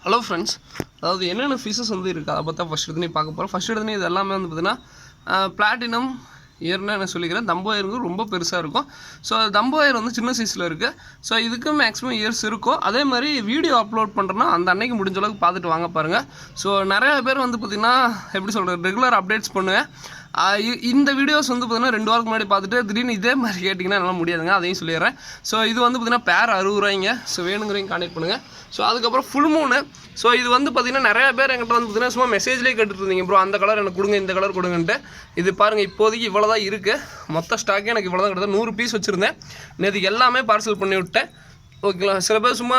Hello friends, அதாவது என்னென்ன fees வந்து இருக்குது அதை பற்றி ஃபஸ்ட் எடுத்து பார்க்க போகிறோம். ஃபஸ்ட் எடுத்து இது எல்லாமே வந்து பார்த்தீங்கன்னா பிளாட்டினம் இயர்னு நான் சொல்லிக்கிறேன். தம்போ இயருக்கு ரொம்ப பெருசாக இருக்கும். ஸோ தம்போ இயர் வந்து சின்ன சைஸில் இருக்குது. ஸோ இதுக்கு மேக்ஸிமம் இயர்ஸ் இருக்கும். அதே மாதிரி வீடியோ அப்லோட் பண்ணுறோன்னா அந்த அன்னைக்கு முடிஞ்ச அளவுக்கு பார்த்துட்டு வாங்க பாருங்கள். ஸோ நிறையா பேர் வந்து பார்த்திங்கன்னா எப்படி சொல்கிறது, ரெகுலர் அப்டேட்ஸ் பண்ணுவேன். இந்த வீடியோஸ் வந்து பார்த்தீங்கன்னா 2 வாரத்துக்கு முன்னாடி பார்த்துட்டு திடீர்னு இதே மாதிரி கேட்டிங்கன்னா என்னால் முடியாதுங்க, அதையும் சொல்லிடுறேன். ஸோ இது வந்து பார்த்திங்கன்னா பேர் 60 ரூபாய்ங்க. ஸோ வேணுங்கிறவங்க கான்டெக்ட் பண்ணுங்கள். ஸோ அதுக்கப்புறம் ஃபுல் மூணு. ஸோ இது வந்து பார்த்திங்கன்னா நிறையா பேர் என்கிட்ட வந்து பார்த்திங்கன்னா சும்மா மெசேஜ்லேயே கேட்டுட்டு இருந்தீங்க, ப்ரோ அந்த கலர் எனக்கு கொடுங்க, இந்த கலர் கொடுங்கன்ட்டு. இது பாருங்கள், இப்போதைக்கு இவ்வளோ தான் இருக்குது. மொத்த ஸ்டாக்கே எனக்கு இவ்வளோ தான் கிட்டத்தட்ட 100 பீஸ் வச்சுருந்தேன். நேற்று எல்லாமே பார்சல் பண்ணி விட்டேன். ஓகேங்களா. சில பேர் சும்மா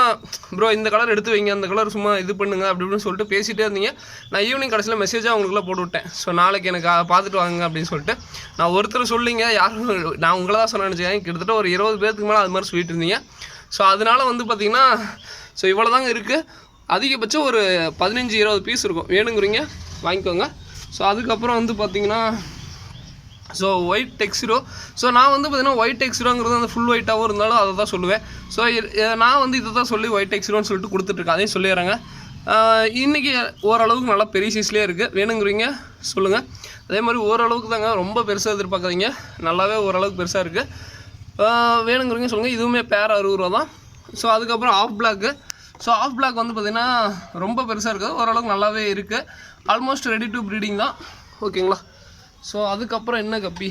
ப்ரோ இந்த கலர் எடுத்து வைங்க, அந்த கலர் சும்மா இது பண்ணுங்க அப்படி இப்படின்னு சொல்லிட்டு பேசிகிட்டே இருந்தீங்க. நான் ஈவினிங் கடைசியில் மெசேஜாக அவங்களுக்குலாம் போட்டு விட்டேன். ஸோ நாளைக்கு எனக்கு பார்த்துட்டு வாங்க அப்படின்னு சொல்லிட்டு. நான் ஒருத்தர் சொல்லிங்க, யாரும் நான் உங்களை தான் சொன்னேன்னு வச்சுக்கேன். கிட்டத்தட்ட ஒரு 20 பேருக்கு மேலே அது மாதிரி சொல்லிட்டு இருந்தீங்க. ஸோ அதனால் வந்து பார்த்திங்கன்னா ஸோ இவ்வளோ தாங்க இருக்குது. அதிகபட்சம் ஒரு 15-20 பீஸ் இருக்கும். வேணுங்கிறீங்க வாங்கிக்கோங்க. ஸோ அதுக்கப்புறம் வந்து பார்த்திங்கன்னா ஸோ ஒயிட் டெக்ஸிரோ. ஸோ நான் வந்து பார்த்திங்கன்னா ஒயிட் டெக்ஸிரோங்கிறது அந்த ஃபுல் ஒயிட்டாகவும் இருந்தாலும் அதை தான் சொல்லுவேன். ஸோ நான் வந்து இதை தான் சொல்லி ஒயிட் டெக்ஸிரோன்னு சொல்லிட்டு கொடுத்துட்ருக்கேன். அதையும் சொல்லிடுறேங்க. இன்றைக்கி ஓரளவுக்கு நல்லா பெரிய சைஸ்லேயே இருக்குது. வேணுங்கிறீங்க சொல்லுங்கள். அதே மாதிரி ஓரளவுக்கு தாங்க, ரொம்ப பெருசாக எதிர்பார்க்காதீங்க. நல்லாவே ஓரளவுக்கு பெருசாக இருக்குது. வேணுங்கிறீங்க சொல்லுங்கள். இதுவுமே பேர் 60 ரூபா தான். ஸோ அதுக்கப்புறம் half block. So half block வந்து பார்த்திங்கன்னா ரொம்ப பெருசாக இருக்குது. ஓரளவுக்கு நல்லாவே இருக்குது. ஆல்மோஸ்ட் ரெடி டு ப்ரீடிங் தான். ஓகேங்களா. ஸோ அதுக்கப்புறம் என்ன கப்பி,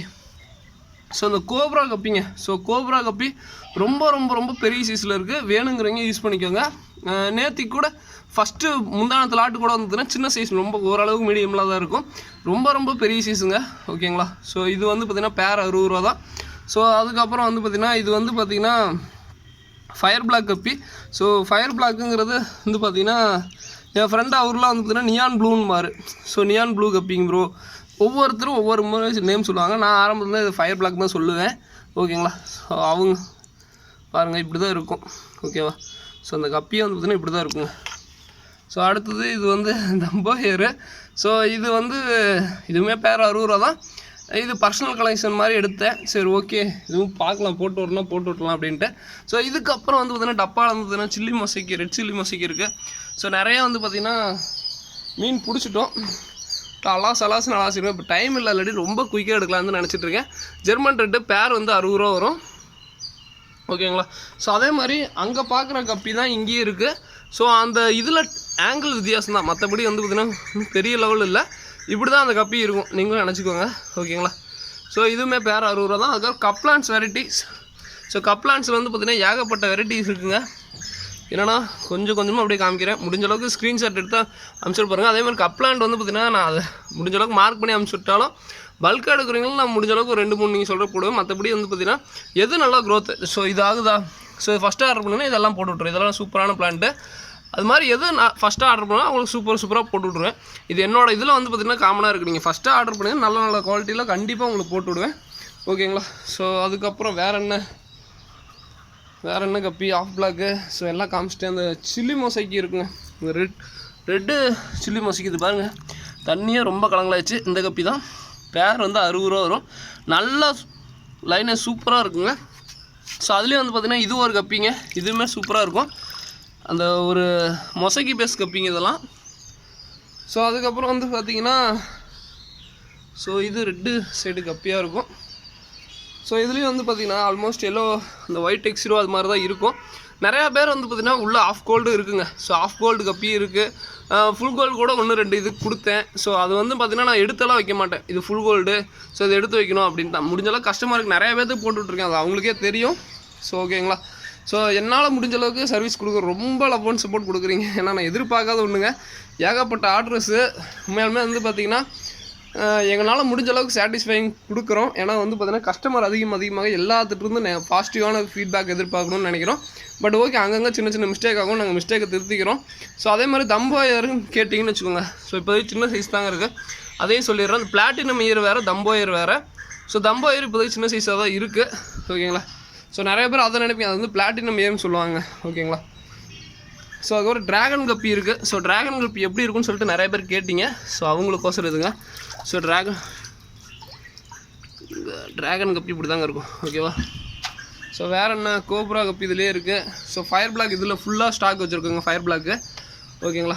ஸோ இந்த கோப்ரா கப்பிங்க. ஸோ கோப்ரா கப்பி ரொம்ப ரொம்ப ரொம்ப பெரிய சைஸில் இருக்குது. வேணுங்கிறவங்க யூஸ் பண்ணிக்கோங்க. நேற்றுக்கு கூட ஃபஸ்ட்டு முந்தானத்தில் ஆட்டு கூட வந்துதுன்னா சின்ன சைஸ், ரொம்ப ஓரளவுக்கு மீடியமில் தான் இருக்கும். ரொம்ப ரொம்ப பெரிய சைஸுங்க. ஓகேங்களா. ஸோ இது வந்து பார்த்திங்கன்னா பேர் 60 ரூபா தான். ஸோ அதுக்கப்புறம் வந்து பார்த்திங்கன்னா இது வந்து பார்த்திங்கன்னா ஃபயர் பிளாக் கப்பி. ஸோ ஃபயர் பிளாக்குங்கிறது வந்து பார்த்திங்கன்னா என் ஃப்ரெண்டு அவர்லாம் வந்து பார்த்திங்கன்னா நியான் ப்ளூன்னு மாறு. ஸோ நியான் ப்ளூ கப்பிங்க ப்ரோ. ஒவ்வொருத்தரும் ஒவ்வொரு முறை நேம் சொல்லுவாங்க. நான் ஆரம்பத்தில் இது ஃபயர் பிளாக் தான் சொல்லுவேன். ஓகேங்களா. ஸோ அவங்க பாருங்கள் இப்படி தான் இருக்கும். ஓகேவா. ஸோ அந்த கப்பியை வந்து பார்த்திங்கன்னா இப்படி தான் இருக்குங்க. ஸோ அடுத்தது இது வந்து தம்போ ஹேரு. ஸோ இது வந்து இதுவுமே பேர் 60 ரூபா தான். இது பர்சனல் கலெக்ஷன் மாதிரி எடுத்தேன். சரி ஓகே, இதுவும் பார்க்கலாம், போட்டு வரணும் போட்டு விட்டலாம் அப்படின்ட்டு. ஸோ இதுக்கப்புறம் வந்து பார்த்திங்கன்னா டப்பாவில் வந்து பார்த்திங்கன்னா chilli mosaic, red chilli mosaic இருக்குது. ஸோ நிறையா வந்து பார்த்திங்கன்னா மீன் பிடிச்சிட்டோம். அலாசுன்னு அலாசிடுவேன். இப்போ டைம் இல்லை, இல்லாட்டி ரொம்ப குயிக்காக எடுக்கலாம்னு நினச்சிட்ருக்கேன். ஜெர்மன் ரெட்டு பேர் வந்து 60 ரூபா வரும். ஓகேங்களா. ஸோ அதே மாதிரி அங்கே பார்க்குற கப்பி தான் இங்கேயும் இருக்குது. ஸோ அந்த இதில் ஆங்கிள் வித்தியாசம் தான், மற்றபடி வந்து பார்த்திங்கன்னா பெரிய லெவல் இல்லை. இப்படி தான் அந்த கப்பி இருக்கும், நீங்களும் நினச்சிக்கோங்க. ஓகேங்களா. ஸோ இதுவுமே பேர் 60 ரூபா தான். அதுக்கப்புறம் கப்லான்ஸ் வெரைட்டிஸ். ஸோ கப்லான்ஸில் வந்து பார்த்திங்கன்னா ஏகப்பட்ட வெரைட்டிஸ் இருக்குங்க. என்னென்னா கொஞ்சம் கொஞ்சமாக அப்படியே காமிக்கிறேன். முடிஞ்ச அளவுக்கு ஸ்க்ரீன்ஷாட் எடுத்தால் அனுப்பிச்சுட்டு பாருங்கள். அதே மாதிரி கப்லாண்ட் வந்து பார்த்திங்கன்னா நான் அதை முடிஞ்ச அளவுக்கு மார்க் பண்ணி அனுப்பிச்சுட்டாலும் பல்காக எடுக்கிறீங்களும் நான் முடிஞ்ச அளவுக்கு 2-3 நீங்கள் சொல்கிற போடுவேன். மற்றபடி வந்து பார்த்திங்கன்னா எது நல்லா க்ரோத்து. ஸோ இது ஆகுதா, ஸோ ஃபஸ்ட்டு ஆர்டர் பண்ணுன்னா இதெல்லாம் போட்டு விட்ருவேன். இதெல்லாம் சூப்பரான பிளான்ட்டு. அது மாதிரி எது நான் ஃபஸ்ட்டு ஆர்டர் பண்ணால் அவங்களுக்கு சூப்பராக போட்டு விட்ருவேன். இது என்னோடய இதில் வந்து பார்த்திங்கன்னா காமனாக இருக்குது. நீங்கள் ஃபஸ்ட்டு ஆர்டர் பண்ணுங்கள், நல்ல நல்ல குவாலிட்டியில் கண்டிப்பாக உங்களுக்கு போட்டு விடுவேன். ஓகேங்களா. ஸோ அதுக்கப்புறம் வேறு என்ன கப்பி, ஆஃப் பிளாக்கு. ஸோ எல்லாம் காமிச்சிட்டேன். அந்த சில்லி மொசைக்கு இருக்குங்க, இந்த ரெட்டு சில்லி மொசைக்கு. இது பாருங்கள், தண்ணியே ரொம்ப கலங்கலாச்சு. இந்த கப்பி தான் பேர் வந்து 60 ரூபா வரும். நல்லா லைனே சூப்பராக இருக்குங்க. ஸோ அதுலேயும் வந்து பார்த்திங்கன்னா இது ஒரு கப்பிங்க. இதுவுமே சூப்பராக இருக்கும். அந்த ஒரு மொசைக்கு பேஸ் கப்பிங்க இதெல்லாம். ஸோ அதுக்கப்புறம் வந்து பார்த்திங்கன்னா ஸோ இது ரெட்டு சைடு கப்பியாக இருக்கும். ஸோ இதுலேயும் வந்து பார்த்திங்கன்னா ஆல்மோஸ்ட் எல்லோ, இந்த ஒயிட் டெக்ஸிரோ அது மாதிரி தான் இருக்கும். நிறையா பேர் வந்து பார்த்திங்கன்னா உள்ளே ஆஃப் கோல்டு இருக்குங்க. ஸோ ஆஃப் கோல்டு கப்பி இருக்குது. ஃபுல் கோல்டு கூட 1-2 இது கொடுத்தேன். ஸோ அது வந்து பார்த்திங்கன்னா நான் எடுத்தெல்லாம் வைக்க மாட்டேன். இது ஃபுல் கோல்டு, ஸோ இது எடுத்து வைக்கணும் அப்படின்னு தான் முடிஞ்சளவுக்கு கஸ்டமருக்கு நிறைய பேர்த்துக்கு போட்டுட்ருக்கேன். அது அவங்களுக்கே தெரியும். ஸோ ஓகேங்களா. ஸோ என்னால் முடிஞ்ச அளவுக்கு சர்வீஸ் கொடுக்குற, ரொம்ப லவ் அண்ட் சப்போர்ட் கொடுக்குறீங்க. ஏன்னா நான் எதிர்பார்க்காத ஒன்றுங்க, ஏகப்பட்ட ஆர்டர்ஸு. உண்மையாலுமே வந்து பார்த்திங்கன்னா எங்களால் முடிஞ்ச அளவுக்கு சாட்டிஸ்ஃபைங் கொடுக்குறோம். ஏன்னா வந்து பார்த்திங்கன்னா கஸ்டமர் அதிகமாக எல்லாத்துலேருந்து பாசிட்டிவான ஃபீட்பேக் எதிர்பார்க்கணும்னு நினைக்கிறோம். பட் ஓகே, அங்கங்கே சின்ன மிஸ்டேக் ஆகும், நாங்கள் மிஸ்டேக்கை திருத்திக்கிறோம். ஸோ அதே மாதிரி தம்போ இயர்னு கேட்டிங்கன்னு வச்சுக்கோங்க. ஸோ இப்போதைக்கு சின்ன சைஸ் தாங்க இருக்குது, அதையும் சொல்லிடுறேன். அந்த பிளாட்டினம் இயர் வேறு, தம்போ இயர் வேறு. ஸோ தம்போ இயர் இப்போதைக்கு சின்ன சைஸாக தான் இருக்குது. ஓகேங்களா. ஸோ நிறைய பேர் அதை நினைப்பீங்க, அது வந்து பிளாட்டினம் இயர்னு சொல்லுவாங்க. ஓகேங்களா. ஸோ அதுக்கப்புறம் ட்ராகன் கப்பி இருக்குது. ஸோ ட்ராகன் கப்பி எப்படி இருக்குன்னு சொல்லிட்டு நிறைய பேர் கேட்டிங்க. ஸோ அவங்களுக்கோசரம் இதுங்க. ஸோ ட்ராகன் கப்பி இப்படி தாங்க இருக்கும். ஓகேவா. ஸோ வேறு என்ன, கோப்ரா கப்பி இதிலே இருக்குது. ஸோ ஃபயர் பிளாக் இதில் ஃபுல்லாக ஸ்டாக் வச்சுருக்கோங்க. ஃபயர் பிளாக்கு ஓகேங்களா?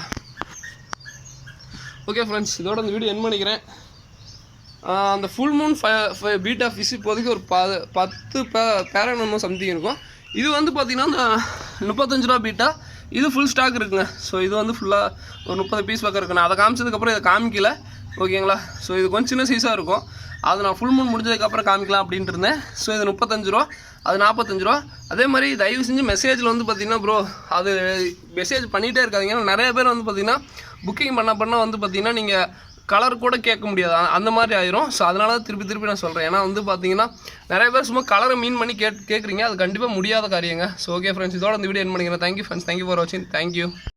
ஓகே ஃப்ரெண்ட்ஸ், இதோட இந்த வீடியோ என் பண்ணிக்கிறேன். அந்த ஃபுல் மூன் பீட்டா ஃபிஷ் இப்போதைக்கு ஒரு 10 பேரனமோ சம்திங் இருக்கும். இது வந்து பார்த்திங்கன்னா இந்த 35 ரூபா பீட்டா, இது ஃபுல் ஸ்டாக் இருக்குங்க. ஸோ இது வந்து ஃபுல்லாக ஒரு 30 பீஸ் பக்கம் இருக்குண்ணா. அதை காமிச்சதுக்கப்புறம் இதை காமிக்கல, ஓகேங்களா? ஸோ இது கொஞ்சம் சின்ன சைஸாக இருக்கும், அது நான் ஃபுல் மூன் முடிஞ்சதுக்கப்புறம் காமிக்கலாம் அப்படின்ட்டு இருந்தேன். ஸோ இது 35 ரூபா, அது 45 ரூபா. அதே மாதிரி தயவு செஞ்சு மெசேஜில் வந்து பார்த்திங்கன்னா ப்ரோ அது மெசேஜ் பண்ணிகிட்டே இருக்காதிங்க. ஏன்னா நிறைய பேர் வந்து பார்த்திங்கன்னா புக்கிங் பண்ண வந்து பார்த்திங்கன்னா நீங்கள் கலர் கூட கேட்க முடியாது, அந்த மாதிரி ஆயிரும். ஸோ அதனால தான் திருப்பி நான் சொல்கிறேன். ஏன்னா வந்து பார்த்தீங்கன்னா நிறைய பேர் சும்மா கலரை மீன் பண்ணி கேட்குறீங்க, அது கண்டிப்பாக முடியாத காரியங்க. ஸோ ஓகே ஃப்ரெண்ட்ஸ், இதோட இந்த வீடியோ என் பண்ணிக்கிறேன். தேங்க்யூ ஃப்ரெண்ட்ஸ், தேங்க்யூ ஃபார் வாட்சிங், தேங்க்யூ.